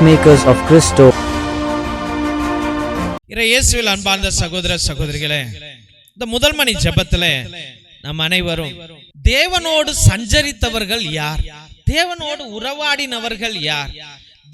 Peacemakers of Christo. இயேசுவில் அன்பார்ந்த சகோதர சகோதரிகளே, இந்த முதல் மணி ஜெபத்திலே நம் அனைவரும் தேவனோடு சஞ்சரித்தவர்கள் யார், தேவனோடு உறவாடினவர்கள் யார்,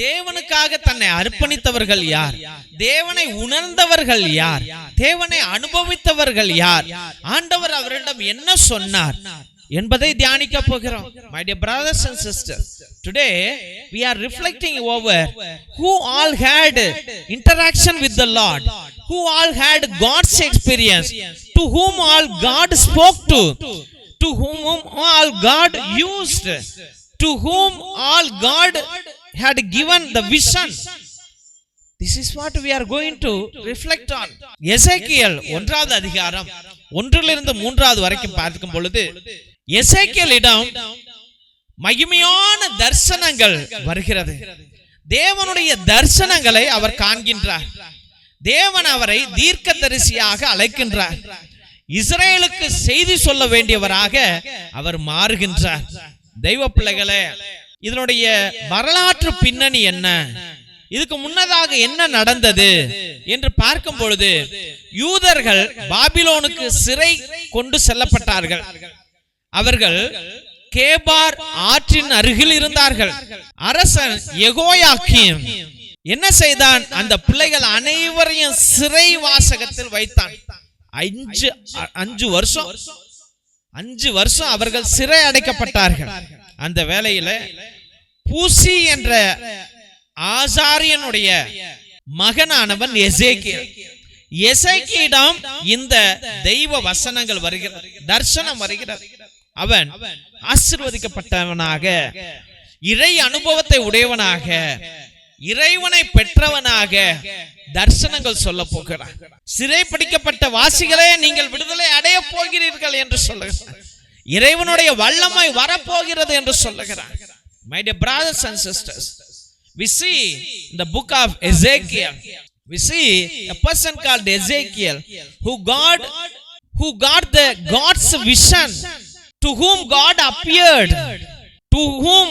தேவனுக்காக தன்னை அர்ப்பணித்தவர்கள் யார், தேவனை உணர்ந்தவர்கள் யார், தேவனை அனுபவித்தவர்கள் யார், ஆண்டவர் அவரிடம் என்ன சொன்னார் என்பதை தியானிக்க போகிறோம். My dear brothers and sisters, today we are reflecting over who all had interaction with the Lord, who all had God's experience, to whom all God spoke to whom all God used, to whom all God had given the vision. This is what we are going to reflect on. எசேக்கியேல் 1வது அதிகாரம் 1லிருந்து 3வது வரைக்கும் பார்க்கும் பொழுது எசேக்கியேலிடம் மகிமையான தரிசனங்கள் வருகிறது. தேவனுடைய தரிசனங்களை அவர் காண்கின்றார். தேவன் அவரை தீர்க்கதரிசியாக அழைக்கின்றார். இஸ்ரேலுக்கு செய்தி சொல்ல வேண்டியவராக அவர் மாறுகின்றார். தெய்வ பிள்ளைகளே, இதனுடைய வரலாற்று பின்னணி என்ன, இதுக்கு முன்னதாக என்ன நடந்தது என்று பார்க்கும் பொழுது, யூதர்கள் பாபிலோனுக்கு சிறை கொண்டு செல்லப்பட்டார்கள். அவர்கள் கேபார் ஆற்றின் அருகில் இருந்தார்கள். அரசன் யெகோயாக்கீம் என்ன செய்தான்? அந்த பிள்ளைகள் அனைவரையும் சிறை வாசகத்தில் வைத்தான். 5 வருஷம் அவர்கள் சிறை அடைக்கப்பட்டார்கள். அந்த வேளையில பூசி என்ற ஆசாரியனுடைய மகனானவன் எசேக்கியிடம் இந்த தெய்வ வசனங்கள் வருகிறது, தரிசனம் வருகிறது. அவன் ஆசீர்வதிக்கப்பட்டவனாக, இறை அனுபவத்தை உடையவனாக, இறைவனை பெற்றவனாக தரிசனங்கள் சொல்ல போகிறார். சிறை பிடிக்கப்பட்ட வாசிகளே, நீங்கள் விடுதலை அடைய போகிறீர்கள் என்று சொல்லுகிறார். இறைவனுடைய வல்லமை வரப்போகிறது என்று சொல்லுகிறார். My dear brothers and sisters, we see in the book of Ezekiel, we see a person called Ezekiel who got the God's vision, to whom God appeared, to whom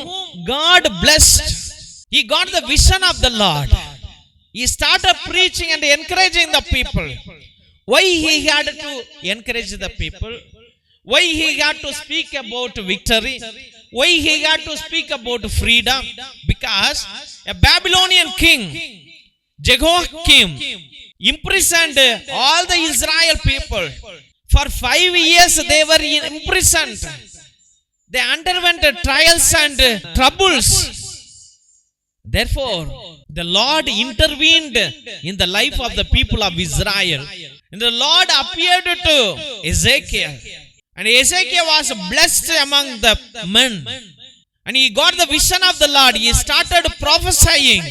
God blessed. He got the vision of the Lord. He started preaching and encouraging the people. Why he had to encourage the people? Why he had to speak about victory? Why he had to speak about freedom? Because a Babylonian king, Jehoiakim, imprisoned all the Israel people. For 5 years they were imprisoned. They underwent trials and troubles. Therefore, the Lord intervened in the life of the people of Israel. And the Lord appeared to Ezekiel. And Ezekiel was blessed among the men. And he got the vision of the Lord. He started prophesying,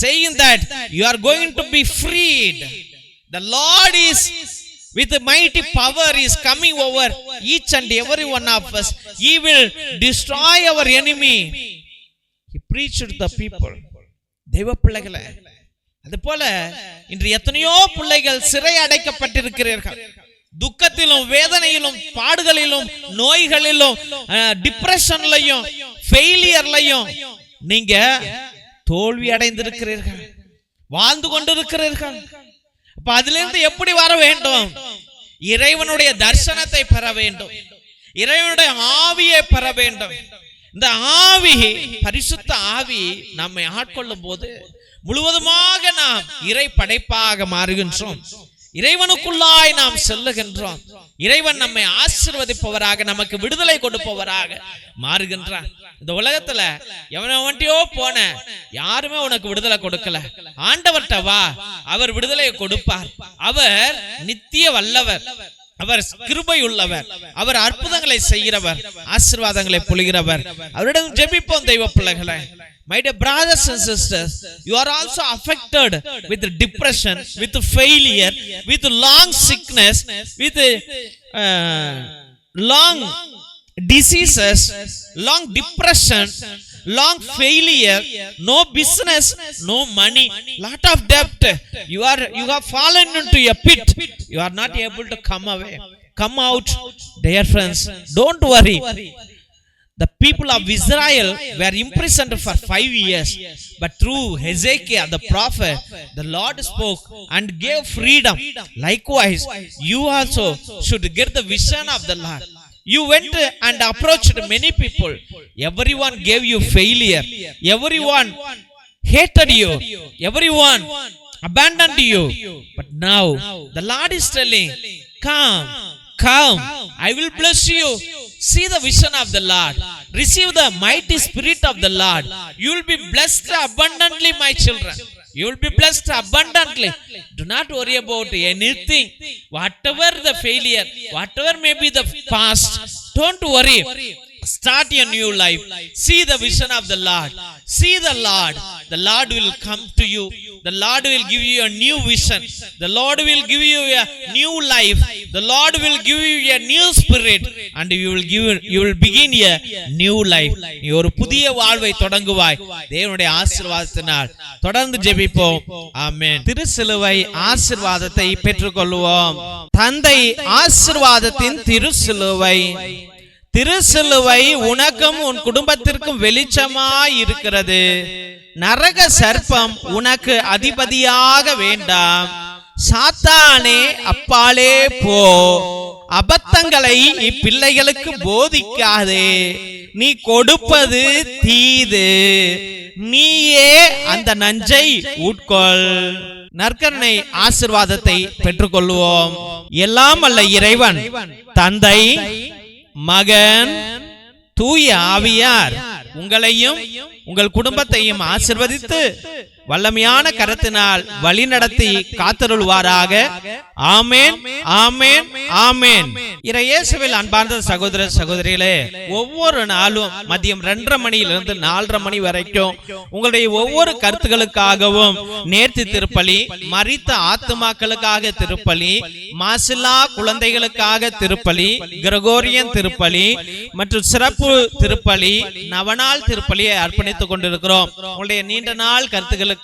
saying that you are going to be freed. The Lord is with mighty power is coming over each and every one of us. He will destroy our enemy. He preached to the people. தெய்வ பிள்ளைகளே, அதுபோல இன்று எத்தனையோ பிள்ளைகள் சிறை அடைக்கப்பட்டிருக்கிறீர்கள். துக்கத்திலும், வேதனையிலும், பாடுகளிலும், நோய்களிலும், டிப்ரெஷன்லையும், ஃபெயிலியர்லையும் நீங்க தோல்வி அடைந்திருக்கிறீர்கள், வாழ்ந்து கொண்டிருக்கிறீர்கள். அப்ப அதிலிருந்து எப்படி வர வேண்டும்? இறைவனுடைய தரிசனத்தை பெற வேண்டும், இறைவனுடைய ஆவியை பெற வேண்டும். இந்த ஆவி, பரிசுத்த ஆவி நம்மை ஆட்கொள்ளும் போது முழுவதுமாக நாம் இறை படைப்பாக மாறுகின்றோம். இறைவனுக்குள்ளாய் நாம் செல்லுகின்றோம். இறைவன் நம்மை ஆசீர்வதிப்பவராக, நமக்கு விடுதலை கொடுப்பவராக மாறுகின்றான். இந்த உலகத்துல எவனவன்ட்டியோ போன யாருமே உனக்கு விடுதலை கொடுக்கல. ஆண்டவர்ட்ட வா, அவர் விடுதலையை கொடுப்பார். அவர் நித்திய வல்லவர், அவர் கிருபை உள்ளவர், அவர் அற்புதங்களை செய்கிறவர், ஆசீர்வாதங்களை பொழிகிறவர். அவரிடம் ஜெபிப்போம் தெய்வ பிள்ளைகளே. My dear brothers and sisters, you are also affected with depression, with failure, with long sickness, with long diseases, long depression, long failure, no business, no money, lot of debt. You have fallen into a pit. You are not able to come away. Come out, dear friends. Don't worry. The people of Israel were imprisoned for 5 years. But through Hezekiah the prophet, the Lord spoke and gave freedom. Likewise, you also should get the vision of the Lord. You went and approached many people. Everyone gave you failure. Everyone hated you. Everyone abandoned you. But now the Lord is telling, come, come, I will bless you. See the vision of the Lord. Receive the mighty spirit of the Lord. You will be blessed abundantly, my children. You will be blessed abundantly. Do not worry about anything. Whatever the failure, whatever may be the past, don't worry. Start a new life. See the vision of the Lord. See the Lord. The Lord will come to you. The Lord will give you a new vision. The Lord will give you a new life. The Lord will give you a new spirit, and you will begin a new life. நீ ஒரு புதிய வாழ்வை தொடங்குவாய் தேவனுடைய ஆசீர்வாதத்தினால். தொடர்ந்து ஜெபிப்போம். ஆமென். திருசிலுவை ஆசீர்வாதத்தை பெற்றுக்கொள்வோம். தந்தை ஆசீர்வாதத்தின் திருசிலுவை. திருசிலுவை உனக்கும் உன் குடும்பத்திற்கும் வெளிச்சமாய் இருக்கிறது. நரக சர்ப்பம் உனக்கு அதிபதியாக வேண்டாம். சாத்தானே அப்பாலே போ. அபத்தங்களை இப்பிள்ளைகளுக்கு போதிக்காதே. நீ கொடுப்பது தீது. நீயே அந்த நஞ்சை உட்கொள். நற்கருணை ஆசீர்வாதத்தை பெற்றுக்கொள்வோம். எல்லாம் அல்ல இறைவன், தந்தை, மகன், தூய ஆவியார் உங்களையும் உங்கள் குடும்பத்தையும் ஆசீர்வதித்து வல்லமையான கரத்தினால் வழி நடத்தி காத்தருள்வாராக. ஆமென், ஆமென், ஆமென். இயேசுவில் அன்பார்ந்த சகோதர சகோதரிகளே, ஒவ்வொரு நாளும் மதியம் 2:30 மணியிலிருந்து 4:30 மணி வரைக்கும் உங்களுடைய ஒவ்வொரு கருத்துக்களுக்காகவும் நேர்த்தி திருப்பலி, மரித்த ஆத்துமாக்களுக்காக திருப்பலி, மாசில்லா குழந்தைகளுக்காக திருப்பலி, கிரகோரியன் திருப்பலி மற்றும் சிறப்பு திருப்பலி, நவநாள் திருப்பலியை அர்ப்பணித்துக் கொண்டிருக்கிறோம். உங்களுடைய நீண்ட நாள் கருத்துக்களுக்கு,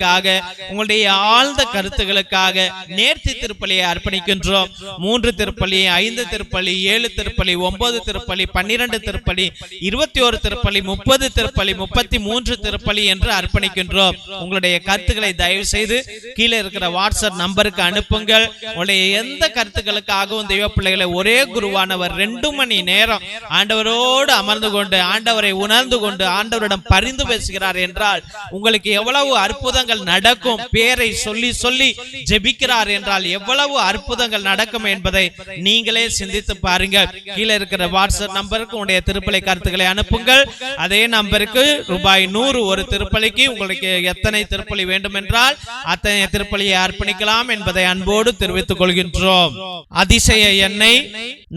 உங்களுடைய ஆழ்ந்த கருத்துகளுக்காக நேர்த்தி திருப்பலியை அர்ப்பணிக்கின்றோம். 3 திருப்பலி, 5 திருப்பலி, 7 திருப்பலி, 9 திருப்பலி, 12 திருப்பலி, 21 திருப்பலி, 30 திருப்பலி, 33 திருப்பலி என்று அர்ப்பணிக்கின்றோம். உங்களுடைய கருத்துக்களை தயவு செய்து கீழே இருக்கிற வாட்ஸ்அப் நம்பருக்கு அனுப்புங்கள். உங்களுடைய எந்த கருத்துக்களுக்காகவும் தெய்வ பிள்ளைகளை ஒரே குருவானவர் 2 மணி நேரம் ஆண்டவரோடு அமர்ந்து கொண்டு ஆண்டவரை உணர்ந்து கொண்டு ஆண்டவரிடம் பரிந்து பேசுகிறார் என்றால் உங்களுக்கு எவ்வளவு அற்புதங்கள் நடக்கும். பேரை சொல்லி சொல்லி ஜெபிக்கிறார் என்றால் எவ்வளவு அற்புதங்கள் நடக்கும் என்பதை நீங்களே சிந்தித்து பாருங்கள். கீழே இருக்கிற வாட்ஸ்அப் நம்பருக்கு உங்களுடைய திருப்பலி கருத்துக்களை அனுப்புங்கள். அதே நம்பருக்கு ரூபாய் 100 ஒரு திருப்பலிக்கு. உங்களுக்கு எத்தனை திருப்பலி வேண்டும் என்றால் அத்தனை திருப்பலியை அர்ப்பணிக்கலாம் என்பதை அன்போடு தெரிவித்துக் கொள்கின்றோம். அதிசய எண்ணெய்,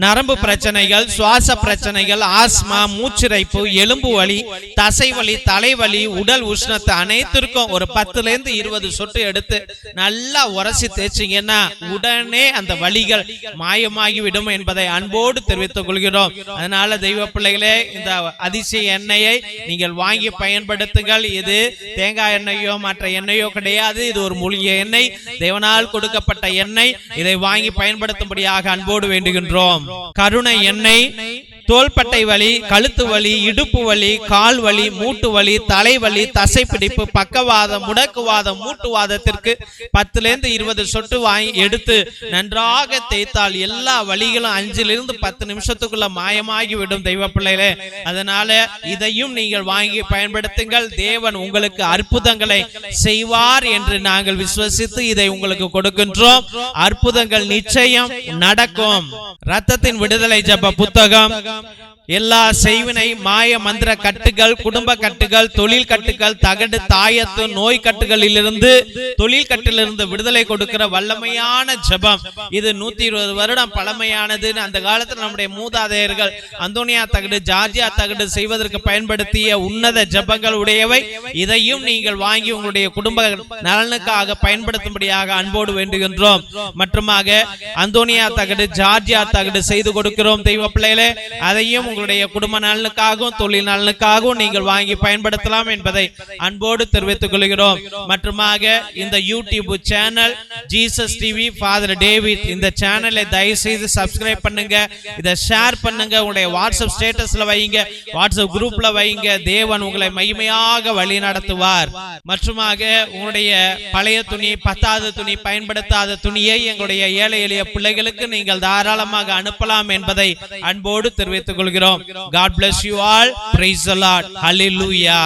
நரம்பு பிரச்சனைகள், சுவாச பிரச்சனைகள், ஆஸ்மா, மூச்சிரைப்பு, எலும்பு வலி, தசை வலி, தலைவலி, உடல் உஷ்ணத்தை அனைத்திற்கும் ஒரு 10லிருந்து 20 சொட்டு எடுத்து நல்லா உரசி தேய்ச்சிங்கன்னா உடனே அந்த வலிகள் மாயமாகிவிடும் என்பதை அன்போடு தெரிவித்துக் கொள்கிறோம். அதனால தெய்வ பிள்ளைகளே, இந்த அதிசய எண்ணெயை நீங்கள் வாங்கி பயன்படுத்துங்கள். இது தேங்காய் எண்ணெயோ மற்ற எண்ணெயோ கிடையாது. இது ஒரு மூலிகை எண்ணெய், தேவனால் கொடுக்கப்பட்ட எண்ணெய். இதை வாங்கி பயன்படுத்தும்படியாக அன்போடு வேண்டுகின்றோம். கருணை எண்ணெய், தோள்பட்டை வலி, கழுத்து வலி, இடுப்பு வலி, கால் வலி, மூட்டு வலி, தலைவலி, தசைப்பிடிப்பு, பக்கவாதம், முடக்குவாதம், மூட்டுவாதத்திற்கு 10லிருந்து 20 சொட்டு வாங்கி எடுத்து நன்றாக தேய்த்தால் எல்லா வலிகளும் 5லிருந்து 10 நிமிஷத்துக்குள்ள மாயமாகிவிடும் தெய்வ பிள்ளைகளே. அதனால இதையும் நீங்கள் வாங்கி பயன்படுத்துங்கள். தேவன் உங்களுக்கு அற்புதங்களை செய்வார் என்று நாங்கள் விசுவசித்து இதை உங்களுக்கு கொடுக்கின்றோம். அற்புதங்கள் நிச்சயம் நடக்கும். ரத்தத்தின் விடுதலை ஜெப புத்தகம், எல்லா செய்வினை, மாய மந்திர கட்டுகள், குடும்ப கட்டுகள், தொழில் கட்டுகள், தகடு, தாயத்து, நோய் கட்டுகளிலிருந்து, தொழில் கட்டிலிருந்து விடுதலை கொடுக்கிற வல்லமையான ஜெபம். இது 120 வருடம் பழமையானது. அந்த காலத்தில் நம்முடைய மூதாதையர்கள் அந்தோனியா தகடு, ஜார்ஜியா தகடு செய்வதற்கு பயன்படுத்திய உன்னத ஜெபங்கள் உடையவை. இதையும் நீங்கள் வாங்கி உங்களுடைய குடும்ப நலனுக்காக பயன்படுத்தும்படியாக அன்போடு வேண்டுகின்றோம். மற்றுமாக அந்தோனியா தகடு, ஜார்ஜியா தகடு செய்து கொடுக்கிறோம் தெய்வ பிள்ளைகளே. அதையும் உங்களுடைய குடும்ப நலனுக்காகவும் தொழில் நலனுக்காகவும் நீங்கள் வாங்கி பயன்படுத்தலாம் என்பதை அன்போடு தெரிவித்துக் கொள்கிறோம். மற்றுமாக இந்த YouTube channel Jesus TV father David, இந்த சேனலை தயவு செய்து சப்ஸ்கிரைப் பண்ணுங்க, இதை ஷேர் பண்ணுங்க, உங்களுடைய வாட்ஸ்அப் ஸ்டேட்டஸ்ல வைங்க, வாட்ஸ்அப் குரூப்ல வைங்க. தேவன் உங்களை மகிமையாக வழி நடத்துவார். மற்றுமாக உங்களுடைய பழைய துணி, பத்தாவது துணி, பயன்படுத்தாத துணியை எங்களுடைய ஏழை எளிய பிள்ளைகளுக்கு நீங்கள் தாராளமாக அனுப்பலாம் என்பதை அன்போடு தெரிவித்துக் கொள்கிறோம். God bless you all. Praise the Lord. Hallelujah.